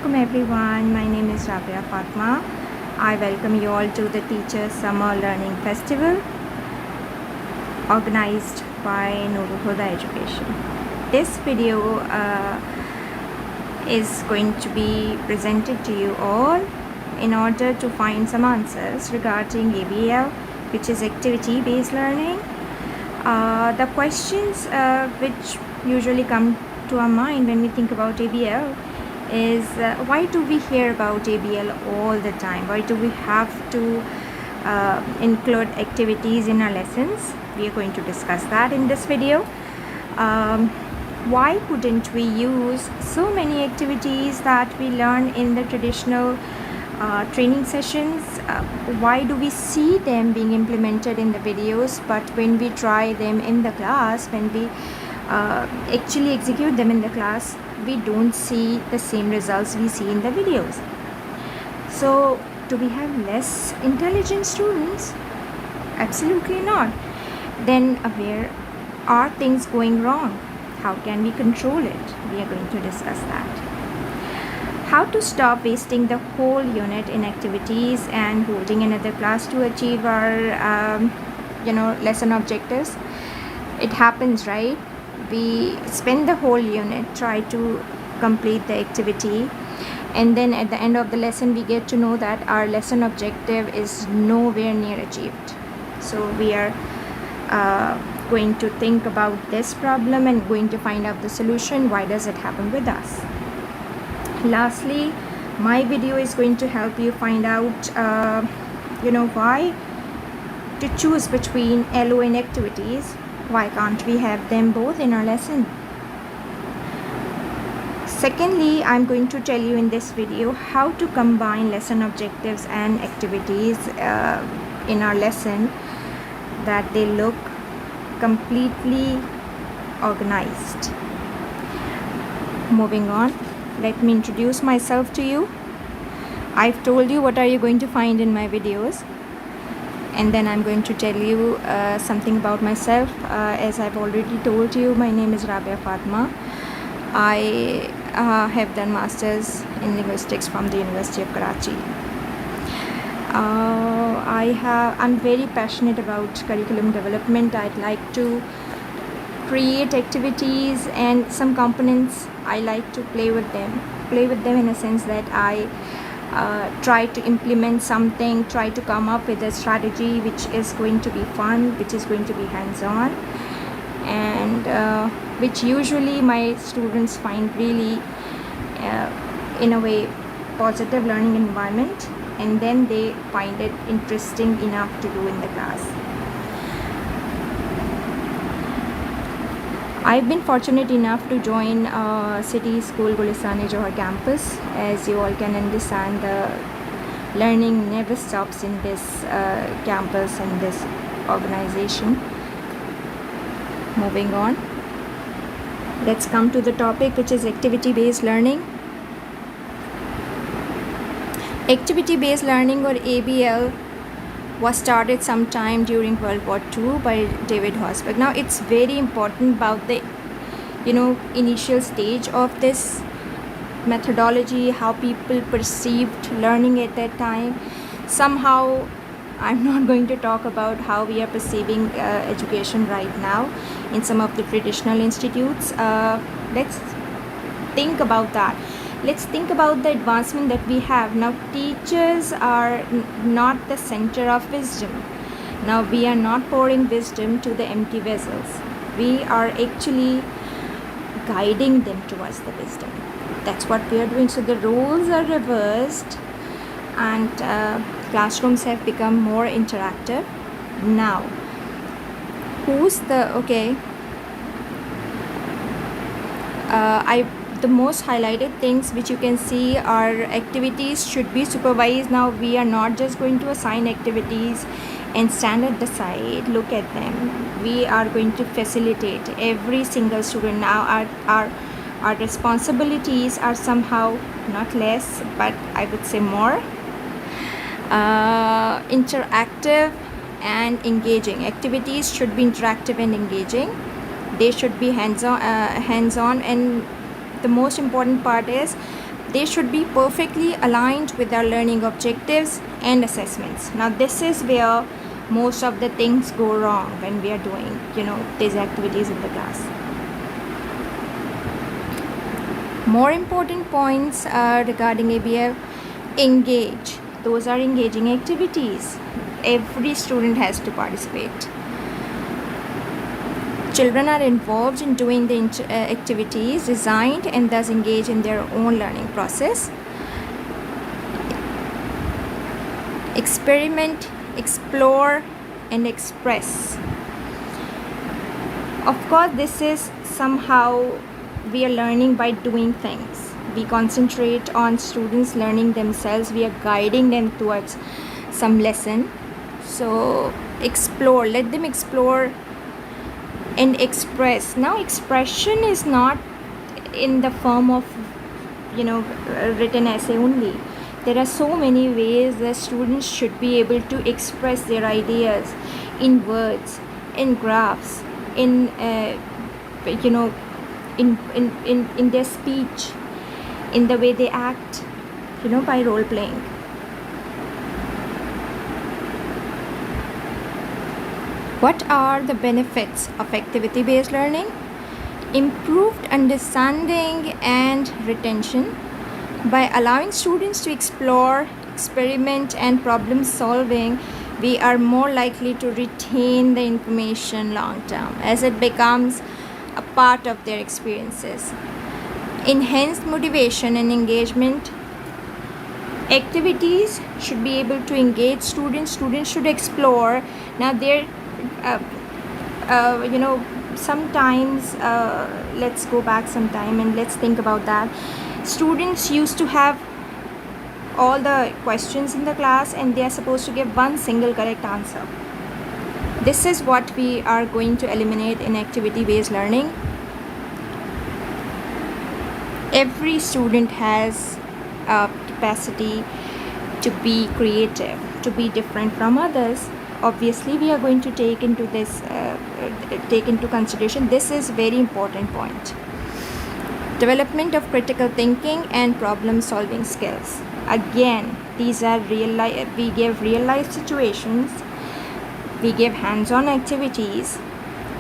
Assalamualaikum everyone. My name is Rabia Fatima. I welcome you all to the Teachers Summer Learning Festival organized by Nurul Huda Education. This video is going to be presented to you all in order to find some answers regarding ABL, which is activity based learning. The questions which usually come to our mind when we think about ABL is why do we hear about ABL all the time? Why do we have to include activities in our lessons? We are going to discuss that in this video. Why couldn't we use so many activities that we learn in the traditional training sessions? Why do we see them being implemented in the videos, but when we try them in the class, when we actually execute them in the class, we don't see the same results we see in the videos? So do we have less intelligent students? Absolutely not. Then where are things going wrong? How can we control it? We are going to discuss that. How to stop wasting the whole unit in activities and holding another class to achieve our lesson objectives. It happens, right? We spend the whole unit try to complete the activity, and then at the end of the lesson we get to know that our lesson objective is nowhere near achieved. So we are going to think about this problem and going to find out the solution. Why does it happen with us? Lastly, my video is going to help you find out why to choose between LO and activities. Why can't we have them both in our lesson? Secondly, I'm going to tell you in this video how to combine lesson objectives and activities in our lesson that they look completely organized. Moving on, let me introduce myself to you. I've told you what are you going to find in my videos, and then I'm going to tell you something about myself. As I've already told you, my name is Rabia Fatima. I have done masters in linguistics from the University of Karachi. I'm very passionate about curriculum development. I'd like to create activities and some components. I like to play with them in a sense that I try to implement something, try to come up with a strategy which is going to be fun, which is going to be hands-on, and which usually my students find really in a way positive learning environment, and then they find it interesting enough to do in the class. I've been fortunate enough to join City School Gulistan Johar campus. As you all can understand, the learning never stops in this campus and this organization. Moving on, let's come to the topic, which is activity-based learning. Activity-based learning, or ABL, was started sometime during World War II by David Hosberg. Now it's very important about the initial stage of this methodology, how people perceived learning at that time. Somehow I'm not going to talk about how we are perceiving education right now in some of the traditional institutes. Let's think about that. Let's think about the advancement that we have now. Teachers are not the center of wisdom. Now we are not pouring wisdom to the empty vessels. We are actually guiding them towards the wisdom. That's what we are doing. So the roles are reversed, and classrooms have become more interactive. Now, the most highlighted things which you can see are activities should be supervised. Now we are not just going to assign activities and stand at the side, look at them. We are going to facilitate every single student. Now our responsibilities are somehow not less, but I would say more interactive and engaging. Activities should be interactive and engaging. They should be hands-on, and the most important part is They should be perfectly aligned with our learning objectives and assessments. Now this is where most of the things go wrong when we are doing, these activities in the class. More important points regarding ABL: engage. Those are engaging activities. Every student has to participate. Children are involved in doing the activities designed and thus engage in their own learning process. Experiment, explore, and express. Of course, this is somehow we are learning by doing things. We concentrate on students learning themselves. We are guiding them towards some lesson. So explore, let them explore and express. Now expression is not in the form of written essay only. There are so many ways that students should be able to express their ideas in words, in graphs, in their speech, in the way they act, by role playing. What are the benefits of activity-based learning? Improved understanding and retention. By allowing students to explore, experiment, and problem solving, we are more likely to retain the information long term as it becomes a part of their experiences. Enhanced motivation and engagement. Activities should be able to engage students. Students should explore. Now there sometimes let's go back some time and let's think about that. Students used to have all the questions in the class and they are supposed to give one single correct answer. This is what we are going to eliminate in activity-based learning. Every student has a capacity to be creative, to be different from others. Obviously we are going to take into consideration. This is very important point. Development of critical thinking and problem solving skills. Again, these are real life. We give real life situations, we give hands-on activities,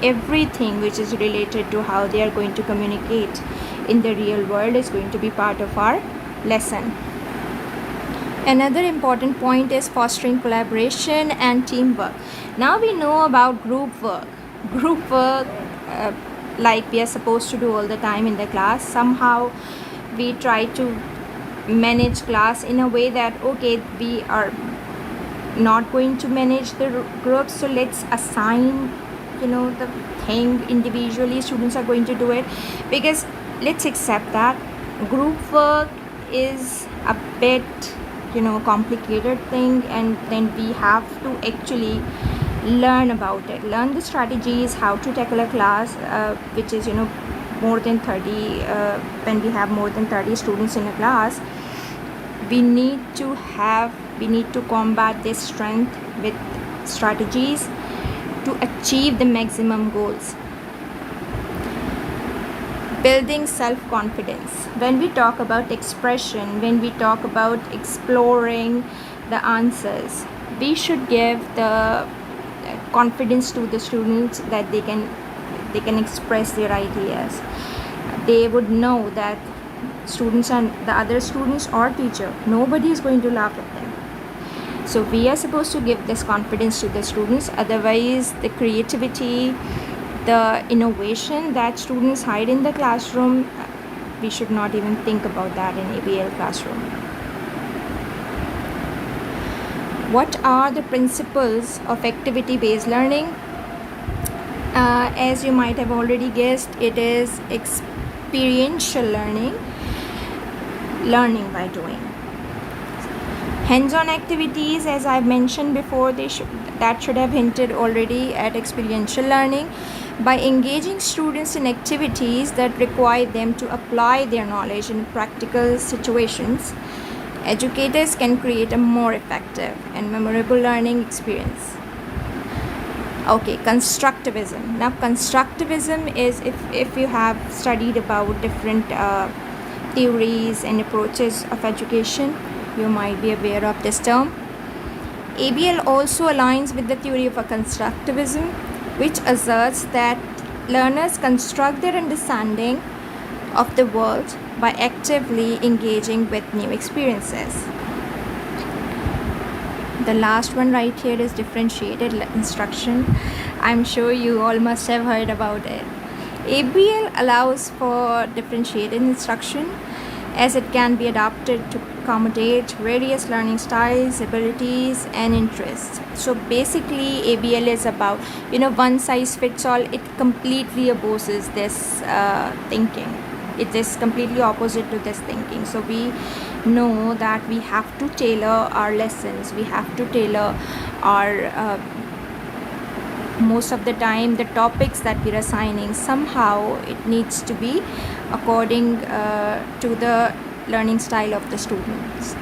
everything which is related to how they are going to communicate in the real world is going to be part of our lesson. Another important point is fostering collaboration and teamwork. Now we know about group work. Group work, like we are supposed to do all the time in the class. Somehow we try to manage class in a way that, okay, we are not going to manage the groups, so let's assign the thing individually. Students are going to do it because let's accept that group work is a bit complicated thing, and then we have to actually learn about it, learn the strategies, how to tackle a class which is more than 30. When we have more than 30 students in a class, we need to combat this strength with strategies to achieve the maximum goals. Building self-confidence. When we talk about expression, when we talk about exploring the answers, we should give the confidence to the students that they can express their ideas. They would know that students and the other students or teacher, nobody is going to laugh at them. So we are supposed to give this confidence to the students. Otherwise, the creativity, the innovation that students hide in the classroom, we should not even think about that in ABL classroom. What are the principles of activity-based learning? As you might have already guessed, it is experiential learning by doing. Hands-on activities, as I've mentioned before, that should have hinted already at experiential learning. By engaging students in activities that require them to apply their knowledge in practical situations, educators can create a more effective and memorable learning experience. Okay, constructivism. Now constructivism is, if you have studied about different theories and approaches of education. You might be aware of this term. ABL also aligns with the theory of constructivism, which asserts that learners construct their understanding of the world by actively engaging with new experiences. The last one right here is differentiated instruction. I'm sure you all must have heard about it. ABL allows for differentiated instruction as it can be adapted to accommodate various learning styles, abilities, and interests. So basically, ABL is about, one size fits all. It completely opposes this thinking. It is completely opposite to this thinking. So we know that we have to tailor our lessons. We have to tailor our most of the time the topics that we're assigning. Somehow it needs to be according to the learning style of the students.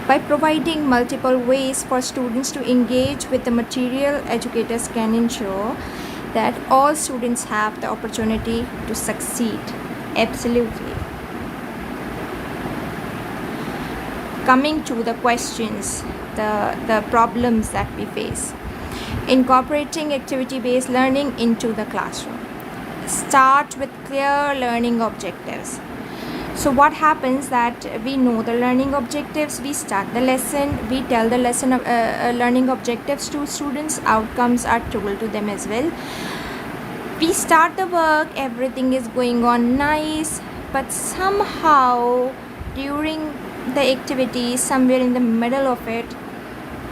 By providing multiple ways for students to engage with the material, educators can ensure that all students have the opportunity to succeed. Absolutely. Coming to the questions, the problems that we face. Incorporating activity-based learning into the classroom. Start with clear learning objectives. So what happens that we know the learning objectives, we start the lesson, we tell the lesson of learning objectives to students, outcomes are told to them as well. We start the work, everything is going on nice, but somehow during the activity, somewhere in the middle of it,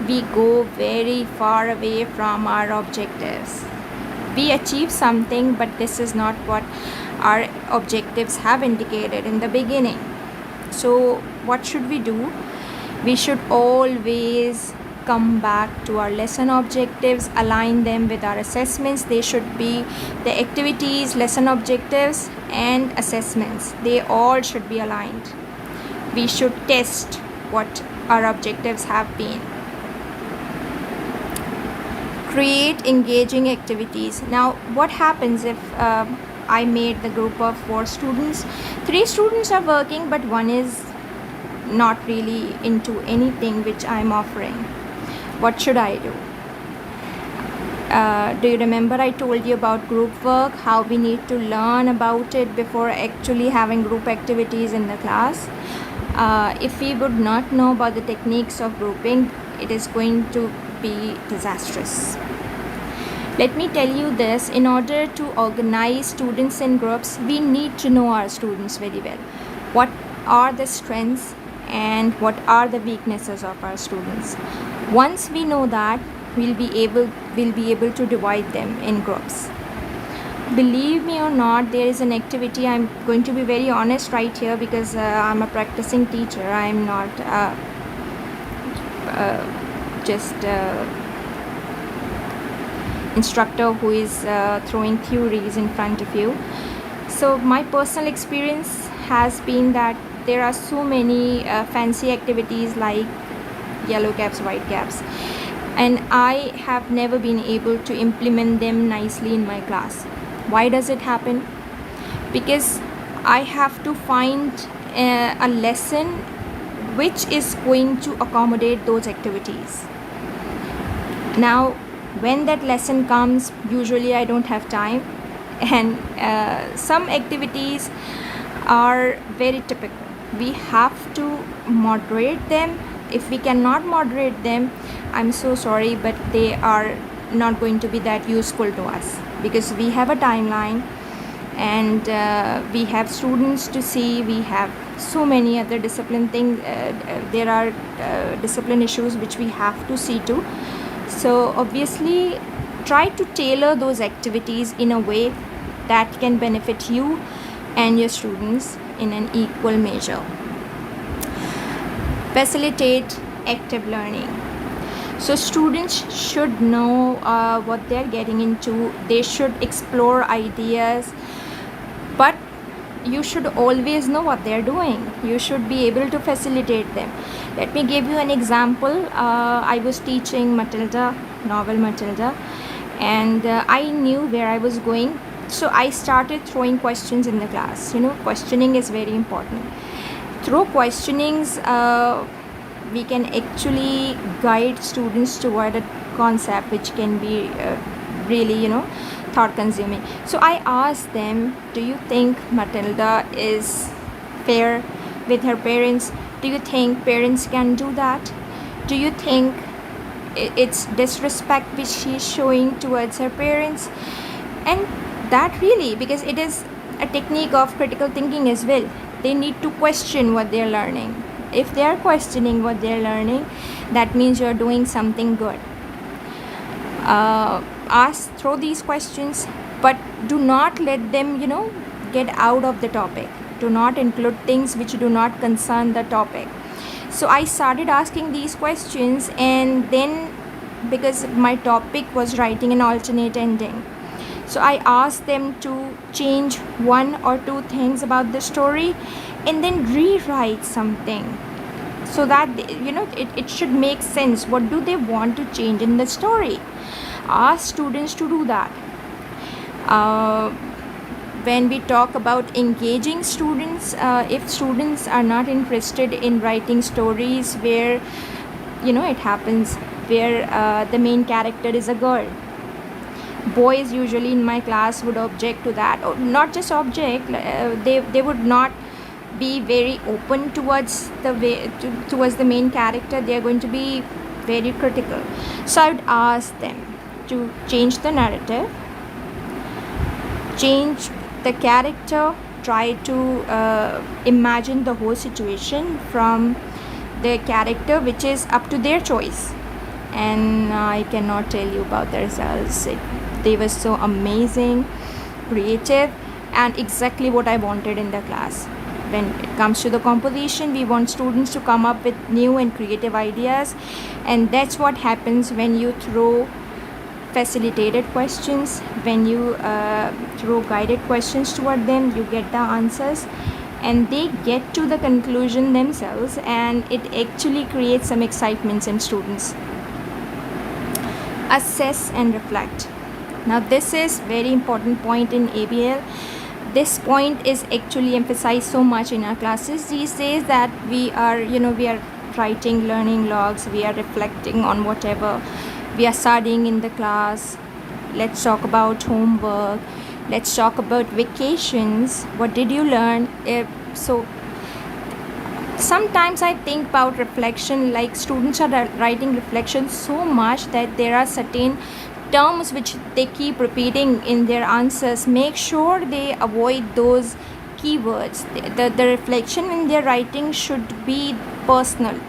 we go very far away from our objectives. We achieve something, but this is not what our objectives have indicated in the beginning. So what should we do? We should always come back to our lesson objectives, align them with our assessments. They should be the activities, lesson objectives, and assessments. They all should be aligned. We should test what our objectives have been. Create engaging activities. Now, what happens if I made the group of 4 students? 3 students are working, but one is not really into anything which I'm offering. What should I do? Do you remember I told you about group work, how we need to learn about it before actually having group activities in the class? If we would not know about the techniques of grouping, it is going to be disastrous. Let me tell you this, in order to organize students in groups, we need to know our students very well. What are the strengths and what are the weaknesses of our students? Once we know that, we'll be able to divide them in groups. Believe me or not, there is an activity. I'm going to be very honest right here because I'm a practicing teacher. I'm not just instructor who is throwing theories in front of you. So my personal experience has been that there are so many fancy activities like yellow caps, white caps, and I have never been able to implement them nicely in my class. Why does it happen? Because I have to find a lesson which is going to accommodate those activities. Now, when that lesson comes, usually I don't have time, and some activities are very typical. We have to moderate them. If we cannot moderate them, I'm so sorry, but they are not going to be that useful to us because we have a timeline and we have students to see. We have so many other discipline things. There are discipline issues which we have to see to. So obviously try to tailor those activities in a way that can benefit you and your students in an equal measure. Facilitate active learning. So students should know what they're getting into. They should explore ideas, but you should always know what they're doing. You should be able to facilitate them. Let me give you an example. I was teaching Matilda, novel Matilda, and I knew where I was going. So I started throwing questions in the class. Questioning is very important. Through questionings, we can actually guide students toward a concept which can be really, thought consuming. So I asked them, do you think Matilda is fair with her parents? Do you think parents can do that? Do you think it's disrespect which she's showing towards her parents? And that really, because it is a technique of critical thinking as well, they need to question what they're learning. If they are questioning what they're learning, that means you're doing something good. Throw these questions, but do not let them get out of the topic. Do not include things which do not concern the topic. So I started asking these questions, and then, because my topic was writing an alternate ending, so I asked them to change one or two things about the story and then rewrite something, so that it should make sense. What do they want to change in the story? Ask students to do that. When we talk about engaging students, if students are not interested in writing stories where it happens where the main character is a girl, boys usually in my class would object to that, or not just object, they would not be very open towards the main character. They are going to be very critical. So I would ask them to change the narrative, change the character, try to imagine the whole situation from the character, which is up to their choice. And I cannot tell you about the results. They were so amazing, creative, and exactly what I wanted in the class. When it comes to the composition, we want students to come up with new and creative ideas, and that's what happens when you throw facilitated questions. When you throw guided questions toward them, you get the answers, and they get to the conclusion themselves, and it actually creates some excitement in students. Assess and reflect. Now this is very important point in ABL. This point is actually emphasized so much in our classes these days, that we are writing learning logs, we are reflecting on whatever we are studying in the class. Let's talk about homework, let's talk about vacations, what did you learn? So sometimes I think about reflection, like students are writing reflection so much that there are certain terms which they keep repeating in their answers. Make sure they avoid those keywords. The reflection in their writing should be personal,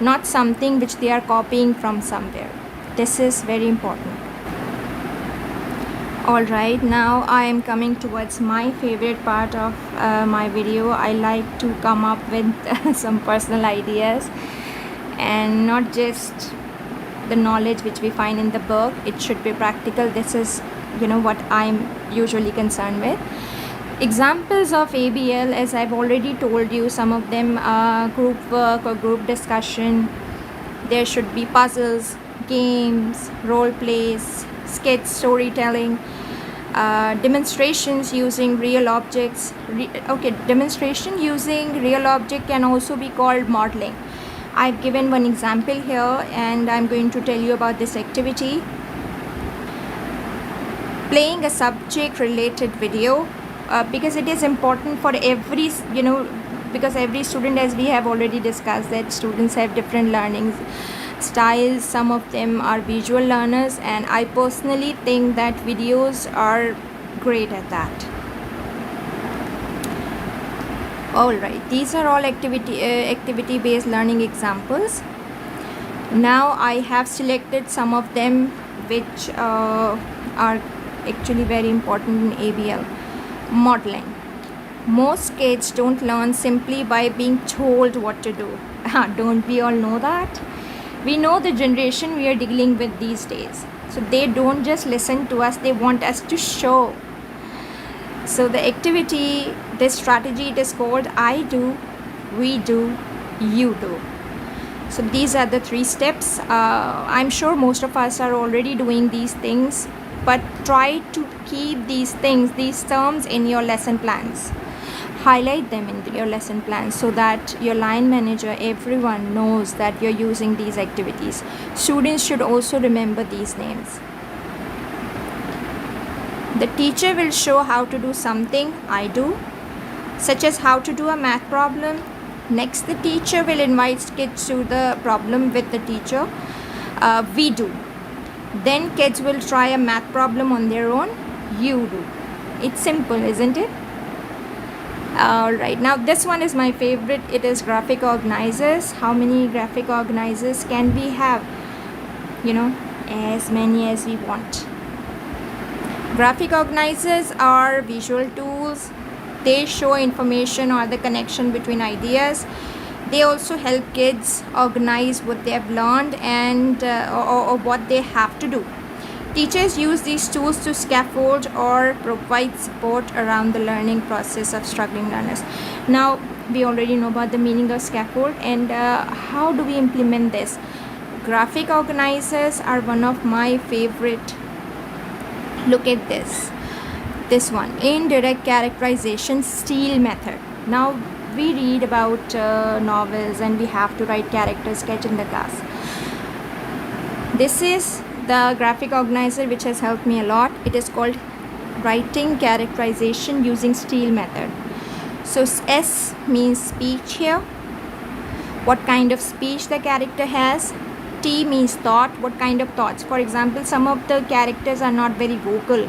not something which they are copying from somewhere. This is very important. Alright, now I am coming towards my favorite part of my video. I like to come up with some personal ideas, and not just the knowledge which we find in the book. It should be practical. This is what I'm usually concerned with. Examples of ABL, as I've already told you, some of them are group work or group discussion. There should be puzzles, games, role plays, skits, storytelling, demonstrations using real objects. Demonstration using real object can also be called modeling. I've given one example here, and I'm going to tell you about this activity. Playing a subject related video, because it is important for every because every student, as we have already discussed, that students have different learning styles. Some of them are visual learners, and I personally think that videos are great at that. Alright, these are all activity based learning examples. Now I have selected some of them which are actually very important in ABL. Modeling. Most kids don't learn simply by being told what to do. Don't we all know that? We know the generation we are dealing with these days. So they don't just listen to us, they want us to show. So the activity, this strategy, it is called I do, we do, you do. So these are the 3 steps. I'm sure most of us are already doing these things, but try to keep these things, these terms in your lesson plans. highlight them in your lesson plan so that your line manager, everyone knows that you're using these activities. Students should also remember these names. The teacher will show how to do something, I do, such as how to do a math problem. Next, the teacher will invite kids to the problem with the teacher, we do. Then kids will try a math problem on their own, you do. It's simple, isn't it? Alright, now this one is my favorite. It is graphic organizers. How many graphic organizers can we have? As many as we want. Graphic organizers are visual tools. They show information or the connection between ideas. They also help kids organize what they have learned and or what they have to do. Teachers use these tools to scaffold or provide support around the learning process of struggling learners. Now, we already know about the meaning of scaffold and how do we implement this? Graphic organizers are one of my favorite. Look at this one, indirect characterization style method. Now we read about novels and we have to write character sketch in the class. This is the graphic organizer which has helped me a lot. It is called writing characterization using style method. So S means speech here, what kind of speech the character has. T means thought, what kind of thoughts. For example, some of the characters are not very vocal,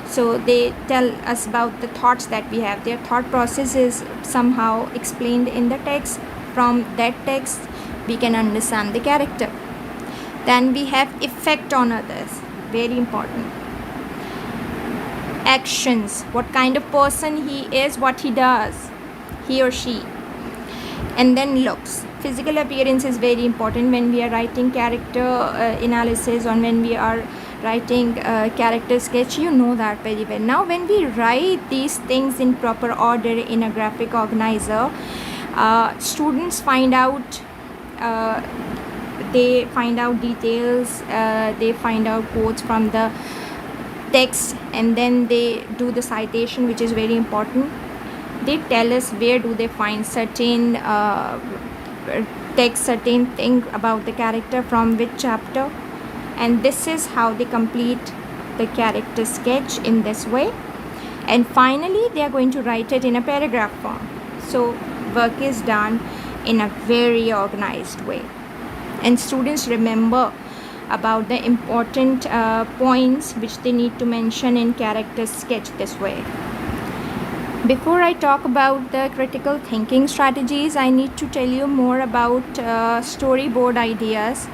so they tell us about the thoughts that we have. Their thought process is somehow explained in the text. From that text we can understand the character. Then we have effect on others, very important. Actions, what kind of person he is, what he does, he or she. And then looks, physical appearance is very important when we are writing character analysis or when we are writing character sketch. You know that very well. Now when we write these things in proper order in a graphic organizer, students find out they find out details, they find out quotes from the text, and then they do the citation, which is very important. They tell us where do they find certain text, certain thing about the character from which chapter, and this is how they complete the character sketch in this way. And finally they are going to write it in a paragraph form. So work is done in a very organized way, and students remember about the important points which they need to mention in character sketch this way. Before I talk about the critical thinking strategies, I need to tell you more about storyboard ideas.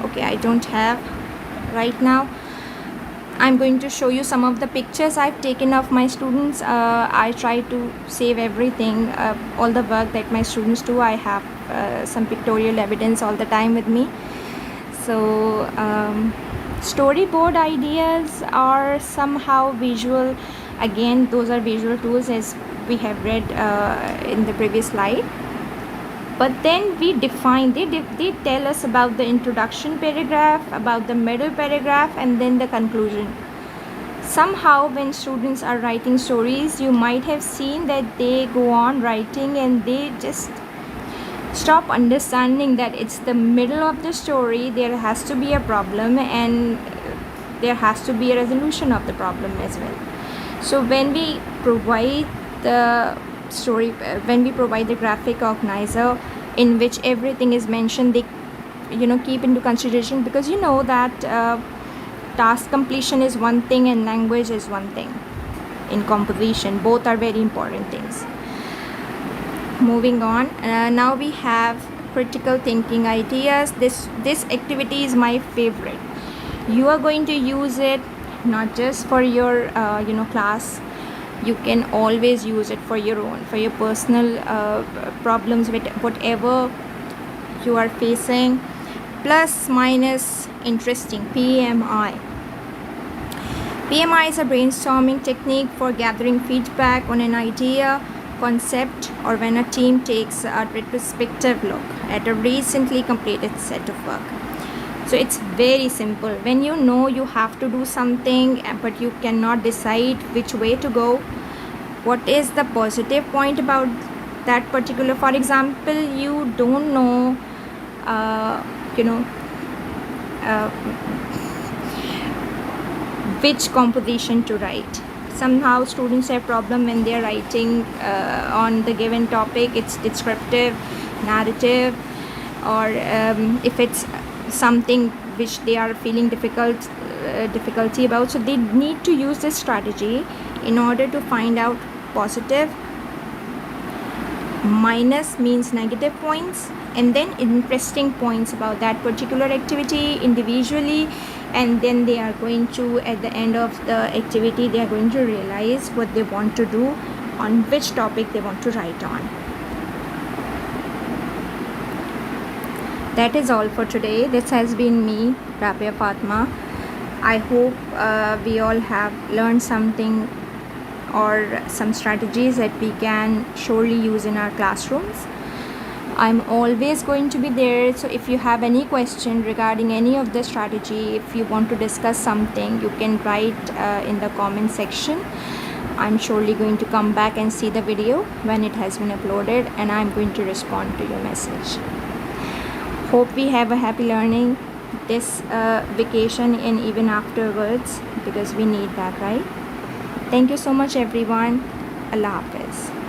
Okay, I don't have right now. I'm going to show you some of the pictures I've taken of my students. I try to save everything, all the work that my students do. I have some pictorial evidence all the time with me. So storyboard ideas are somehow visual. Again, those are visual tools as we have read in the previous slide. But then we define, they tell us about the introduction paragraph, about the middle paragraph, and then the conclusion. Somehow when students are writing stories, you might have seen that they go on writing and they just stop understanding that it's the middle of the story. There has to be a problem and there has to be a resolution of the problem as well. So when we provide the story, when we provide the graphic organizer in which everything is mentioned, they keep into consideration, because that task completion is one thing and language is one thing in composition. Both are very important things. Moving on, now we have critical thinking ideas. This activity is my favorite. You are going to use it not just for your class. You can always use it for your own, for your personal problems with whatever you are facing. Plus minus interesting. PMI is a brainstorming technique for gathering feedback on an idea, concept, or when a team takes a retrospective look at a recently completed set of work. So it's very simple. When you have to do something but you cannot decide which way to go, what is the positive point about that particular. For example, you don't know you know uh, which composition to write. Somehow students have problem when they are writing on the given topic. It's descriptive, narrative, or if it's something which they are feeling difficulty about, so they need to use this strategy in order to find out positive, minus means negative points, and then interesting points about that particular activity individually. And then they are going to, at the end of the activity, they are going to realize what they want to do, on which topic they want to write on. That is all for today. This has been me, Rabia Fatima. I hope we all have learned something, or some strategies that we can surely use in our classrooms. I'm always going to be there, so if you have any question regarding any of the strategy, if you want to discuss something, you can write in the comment section. I'm surely going to come back and see the video when it has been uploaded, and I'm going to respond to your message. Hope we have a happy learning this vacation and even afterwards, because we need that, right? Thank you so much everyone. Allah Hafiz.